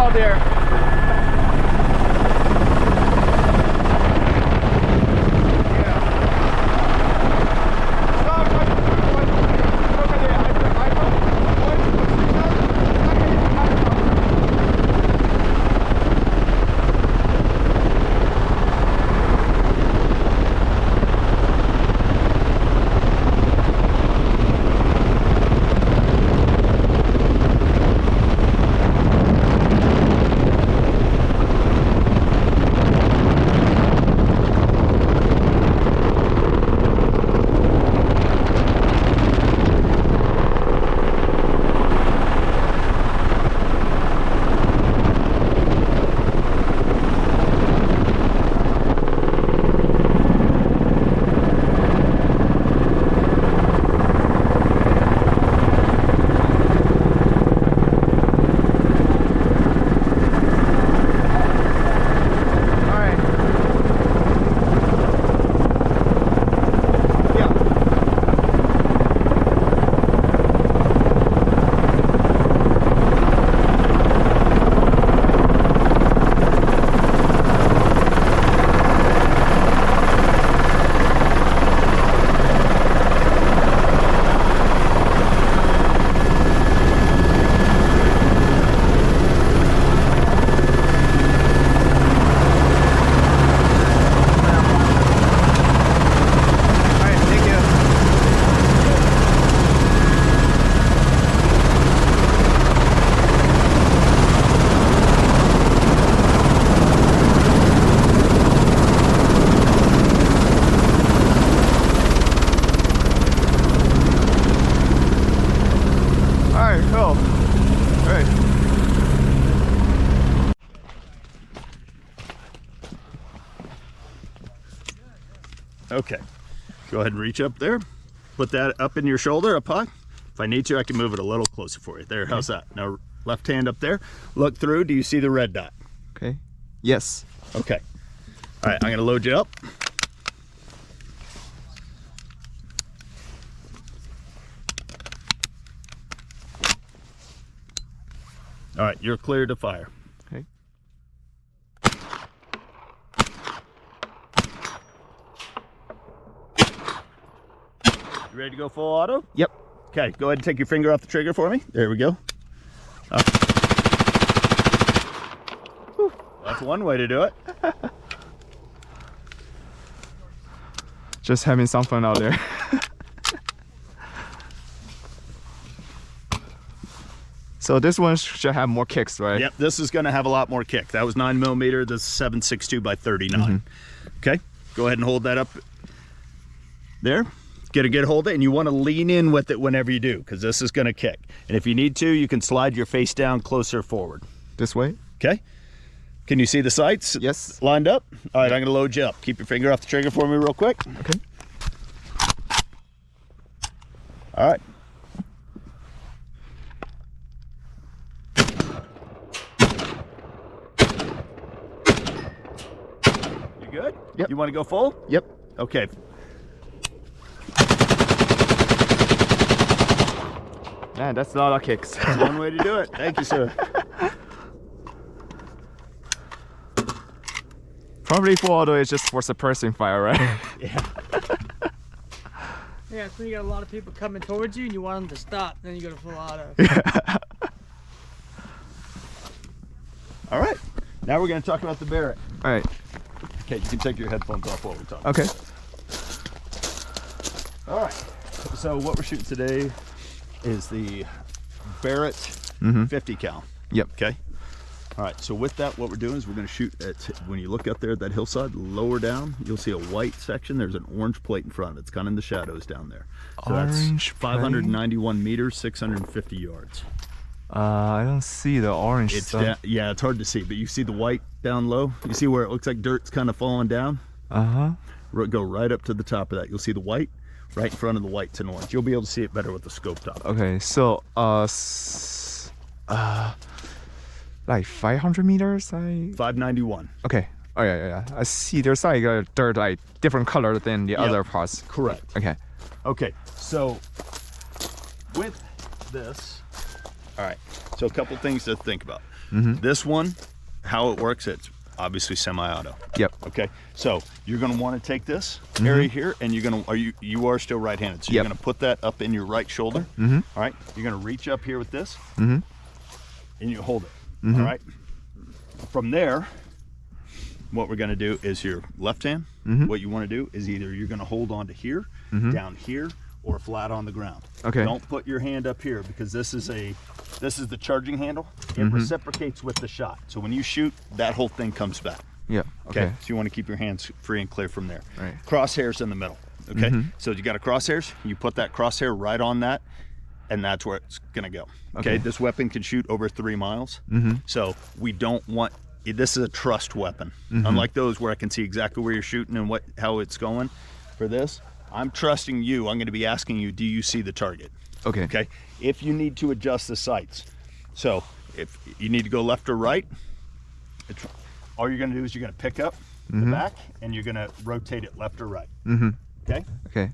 Oh dear. Okay, go ahead and reach up there. Put that up in your shoulder, up high. If I need to, I can move it a little closer for you. There, how's that? Now, left hand up there. Look through. Do you see the red dot? Okay. Yes. Okay. All right, I'm gonna load you up. All right, you're clear to fire. Okay. You ready to go full auto? Yep. Okay, go ahead and take your finger off the trigger for me. There we go. That's one way to do it. Just having some fun out there. So this one should have more kicks, right? Yep, this is going to have a lot more kick. That was 9mm. This is 7.62 by 39. Okay, go ahead and hold that up there. Get a good hold of it, and you want to lean in with it whenever you do, because this is going to kick. And if you need to, you can slide your face down closer forward. This way? Okay. Can you see the sights? Yes. Lined up? All right, I'm going to load you up. Keep your finger off the trigger for me real quick. Okay. All right. You good? Yep. You want to go full? Yep. Okay. Man, that's a lot of kicks. That's one way to do it. Thank you, sir. Probably full auto is just for suppressing fire, right? Yeah. Yeah, so you got a lot of people coming towards you and you want them to stop, then you go to full auto. All right. Now we're going to talk about the Barrett. All right. Okay, you can take your headphones off while we talk. Okay. All right. So what we're shooting today is the Barrett 50 cal. Yep. Okay. All right. So with that, what we're doing is we're going to shoot at, when you look up there at that hillside, lower down, you'll see a white section. There's an orange plate in front. It's kind of in the shadows down there. So Orange that's 591 meters, 650 yards. I don't see the orange It's stuff. yeah, it's hard to see, but you see the white down low. You see where it looks like dirt's kind of falling down. Go right up to the top of that. You'll see the white right in front of the white's and orange. You'll be able to see it better with the scope top. Okay, so like 500 meters. 591. Okay. Oh yeah. I see. There's like a dirt like different color than the other parts. Correct. Okay. Okay. So with this, all right. So a couple things to think about. This one, how it works, it's obviously semi-auto. Yep. Okay, so you're going to want to take this area here, and you're going to, you are still right-handed, so you're going to put that up in your right shoulder. All right, you're going to reach up here with this, and you hold it. All right. From there, what we're going to do is your left hand. What you want to do is either you're going to hold on to here, down here, or flat on the ground. Okay. Don't put your hand up here, because this is the charging handle. It reciprocates with the shot. So when you shoot, that whole thing comes back. Yeah. Okay. So you want to keep your hands free and clear from there. Right. Crosshairs in the middle. Okay. So you got a crosshairs, you put that crosshair right on that, and that's where it's gonna go. Okay. This weapon can shoot over 3 miles. So we don't want, this is a trust weapon. Unlike those where I can see exactly where you're shooting and how it's going. For this, I'm trusting you. I'm going to be asking you, do you see the target? Okay. Okay. If you need to adjust the sights, so if you need to go left or right, all you're going to do is you're going to pick up the back, and you're going to rotate it left or right. Okay. Okay.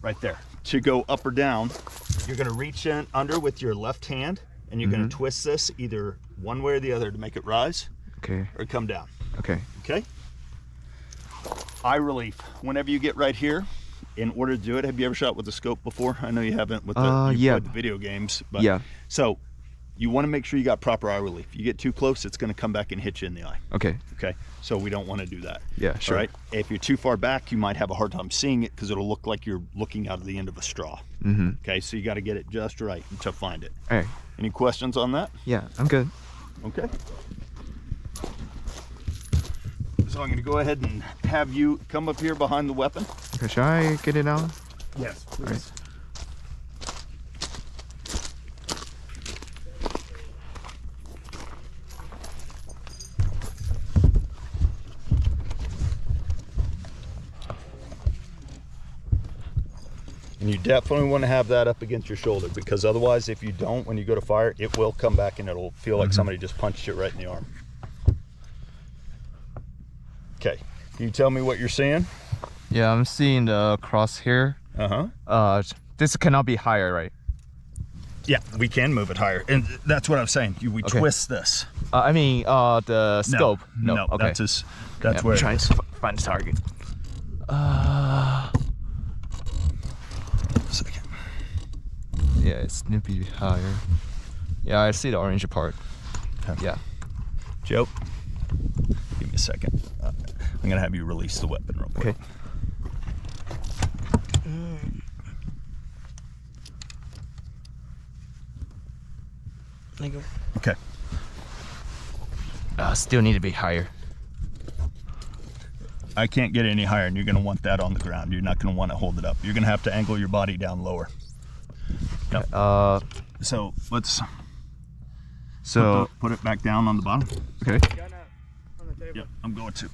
Right there. To go up or down, you're going to reach in under with your left hand, and you're going to twist this either one way or the other to make it rise. Okay. Or come down. Okay. Okay. Eye relief. Whenever you get right here, in order to do it, have you ever shot with a scope before? I know you haven't with the yeah. played the video games, but yeah. So you want to make sure you got proper eye relief. You get too close, it's going to come back and hit you in the eye. Okay. Okay. So we don't want to do that. Yeah, sure. All right. If you're too far back, you might have a hard time seeing it, because it'll look like you're looking out of the end of a straw. Okay. So you got to get it just right to find it. All right. Any questions on that? Yeah, I'm good. Okay. So I'm going to go ahead and have you come up here behind the weapon. Okay, should I get it out? Yes, please. All right. And you definitely want to have that up against your shoulder, because otherwise, if you don't, when you go to fire, it will come back and it'll feel like somebody just punched it right in the arm. Okay, can you tell me what you're seeing? Yeah, I'm seeing the crosshair. This cannot be higher, right? Yeah, we can move it higher, and that's what I was saying. We twist this. I mean, the scope. No, okay. That's where. I'm trying to find the target. Second. Yeah, it's gonna be higher. Yeah, I see the orange part. Okay. Yeah. Joe, give me a second. I'm gonna have you release the weapon real quick. Okay. There you go. Okay. Still need to be higher. I can't get any higher, and you're going to want that on the ground. You're not going to want to hold it up. You're going to have to angle your body down lower. Yep. So let's put it back down on the bottom. Okay. Gun up on the table. Yep, I'm going to.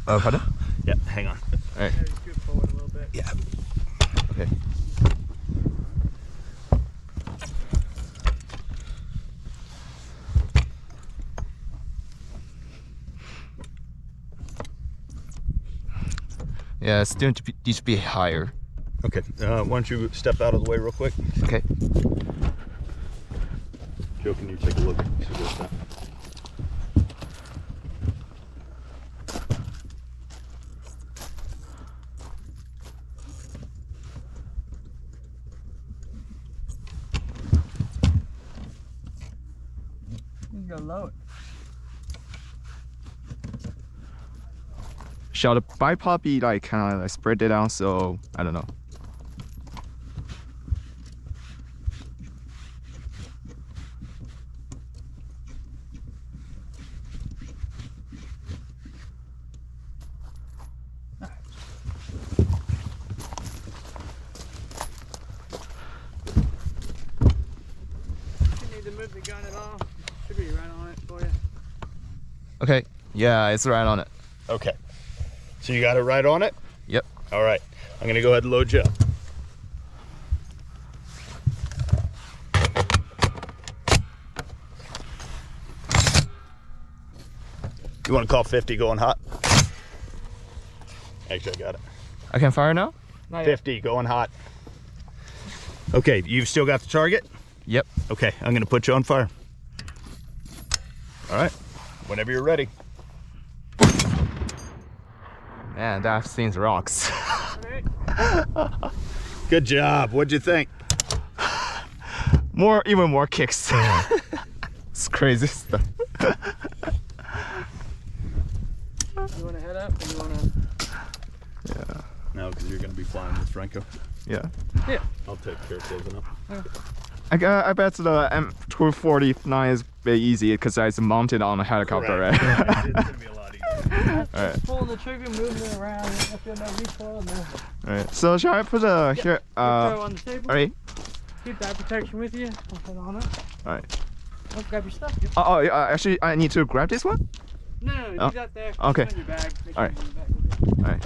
Pardon? Yep, hang on. All right. Maybe scoot forward a little bit. Yeah. Okay. Yeah, it's still needs to be higher. Okay, why don't you step out of the way real quick? Okay. Joe, can you take a look? See what's that? You can go low. Shall the bipod be like kind of like spread it out? So I don't know. You need to move the gun at all. Should be right on it for you. Okay. Yeah, it's right on it. Okay. So you got it right on it? Yep. All right. I'm going to go ahead and load you up. You want to call 50 going hot? Actually, I got it. I can fire now? Not yet. 50 going hot. Okay, you've still got the target? Yep. Okay, I'm gonna put you on fire. All right, whenever you're ready. Man, that seems rocks. Good job. What'd you think? Even more kicks. It's crazy stuff. You want to head up or you want to? Yeah. No, because you're gonna be flying with Franco. Yeah. Yeah. I'll take care of closing up. I bet the M249 is very easy because it's mounted on a helicopter, right? It's gonna be a lot easier. Just pulling the trigger, moving it around. I feel no recoil. No. Alright. So shall I put here? GoPro on the table. Alright. Keep that protection with you. I'll put it on it. Alright. Don't grab your stuff. Oh, actually, I need to grab this one. No, Oh. leave that there. Okay. It's in your bag. Make All right. sure it's in your bag. Alright.